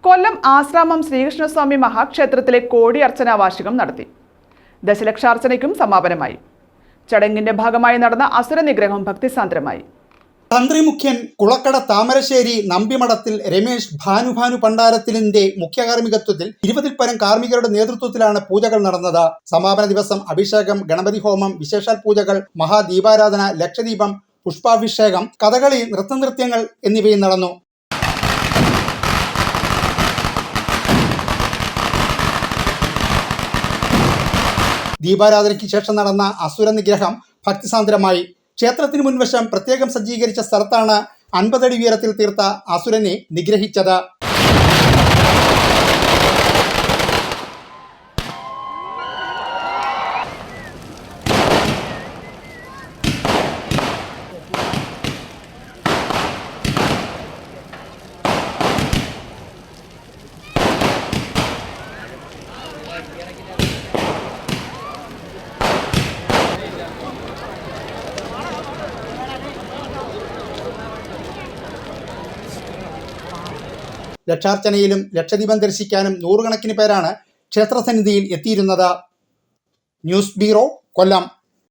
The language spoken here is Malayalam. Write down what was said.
കൊല്ലം ആശ്രാമം ശ്രീകൃഷ്ണസ്വാമി മഹാക്ഷേത്രത്തിലെ കോടിയർച്ചന വാർഷികം നടത്തി. ദശലക്ഷാർച്ചനയ്ക്കും സമാപനമായി. ചടങ്ങിന്റെ ഭാഗമായി നടന്ന അസുര നിഗ്രഹം ഭക്തിസാന്ദ്രമായി. തന്ത്രിമുഖ്യൻ കുളക്കട താമരശ്ശേരി നമ്പിമഠത്തിൽ രമേശ് ഭാനു പണ്ടാരത്തിലിന്റെ മുഖ്യകാർമ്മികത്വത്തിൽ 20-ൽ പരം കാർമ്മികരുടെ നേതൃത്വത്തിലാണ് പൂജകൾ നടന്നത്. സമാപന ദിവസം അഭിഷേകം, ഗണപതി ഹോമം, വിശേഷാൽ പൂജകൾ, മഹാദീപാരാധന, ലക്ഷദീപം, പുഷ്പാഭിഷേകം, കഥകളി, നൃത്തനൃത്യങ്ങൾ എന്നിവയും നടന്നു. ദീപാരാധനയ്ക്ക് ശേഷം നടന്ന അസുര നിഗ്രഹം ഭക്തിസാന്ദ്രമായി. ക്ഷേത്രത്തിന് മുൻവശം പ്രത്യേകം സജ്ജീകരിച്ച സ്ഥലത്താണ് 50 അടി ഉയരത്തിൽ തീർത്ത അസുരനെ നിഗ്രഹിച്ചത്. ലക്ഷാർച്ചനയിലും ലക്ഷദീപം ദർശിക്കാനും നൂറുകണക്കിന് പേരാണ് ക്ഷേത്രസന്നിധിയിൽ എത്തിയിരുന്നത്. ന്യൂസ് ബ്യൂറോ, കൊല്ലം.